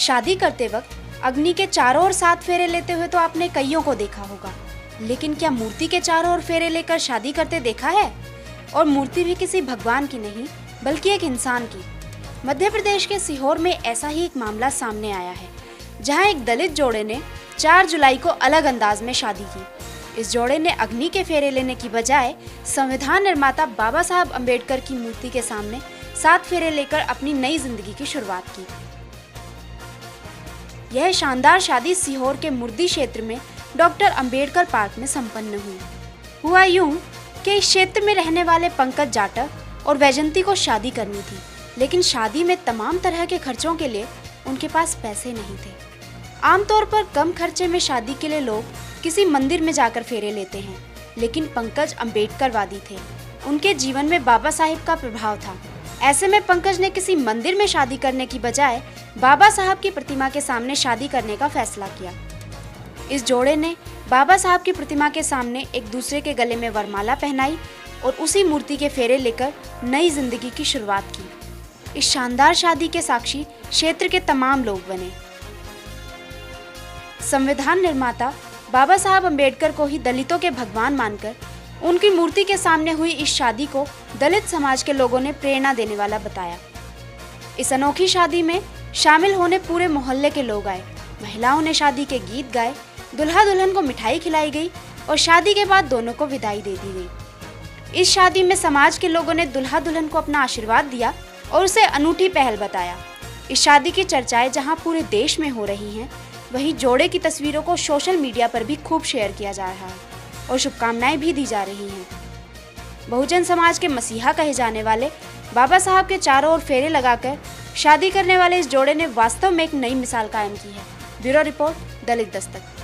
शादी करते वक्त अग्नि के चारों ओर 7 फेरे लेते हुए तो आपने कईयों को देखा होगा, लेकिन क्या मूर्ति के चारों ओर फेरे लेकर शादी करते देखा है? और मूर्ति भी किसी भगवान की नहीं बल्कि एक इंसान की। मध्य प्रदेश के सीहोर में ऐसा ही एक मामला सामने आया है, जहां एक दलित जोड़े ने 4 जुलाई को अलग अंदाज में शादी की। इस जोड़े ने अग्नि के फेरे लेने की बजाय संविधान निर्माता बाबा साहब अम्बेडकर की मूर्ति के सामने 7 फेरे लेकर अपनी नई जिंदगी की शुरुआत की। यह शानदार शादी सीहोर के मुर्दी क्षेत्र में डॉक्टर अंबेडकर पार्क में संपन्न हुआ यूं कि इस क्षेत्र में रहने वाले पंकज जाटव और वैजंती को शादी करनी थी, लेकिन शादी में तमाम तरह के खर्चों के लिए उनके पास पैसे नहीं थे। आमतौर पर कम खर्चे में शादी के लिए लोग किसी मंदिर में जाकर फेरे लेते हैं, लेकिन पंकज अंबेडकरवादी थे। उनके जीवन में बाबा साहिब का प्रभाव था। ऐसे में पंकज ने किसी मंदिर में शादी करने की बजाय बाबा साहब की प्रतिमा के सामने शादी करने का फैसला किया। इस जोड़े ने बाबा साहब की प्रतिमा के सामने एक दूसरे के गले में वरमाला पहनाई और उसी मूर्ति के फेरे लेकर नई जिंदगी की शुरुआत की। इस शानदार शादी के साक्षी क्षेत्र के तमाम लोग बने। संविधान निर्माता बाबा साहब अम्बेडकर को ही दलितों के भगवान मानकर उनकी मूर्ति के सामने हुई इस शादी को दलित समाज के लोगों ने प्रेरणा देने वाला बताया। इस अनोखी शादी में शामिल होने पूरे मोहल्ले के लोग आए। महिलाओं ने शादी के गीत गाए, दुल्हा दुल्हन को मिठाई खिलाई गई और शादी के बाद दोनों को विदाई दे दी गई। इस शादी में समाज के लोगों ने दुल्हा दुल्हन को अपना आशीर्वाद दिया और उसे अनूठी पहल बताया। इस शादी की चर्चाएं जहां पूरे देश में हो रही हैं, वहीं जोड़े की तस्वीरों को सोशल मीडिया पर भी खूब शेयर किया जा रहा है और शुभकामनाएं भी दी जा रही हैं। बहुजन समाज के मसीहा कहे जाने वाले बाबा साहब के चारों ओर फेरे लगाकर शादी करने वाले इस जोड़े ने वास्तव में एक नई मिसाल कायम की है। ब्यूरो रिपोर्ट, दलित दस्तक।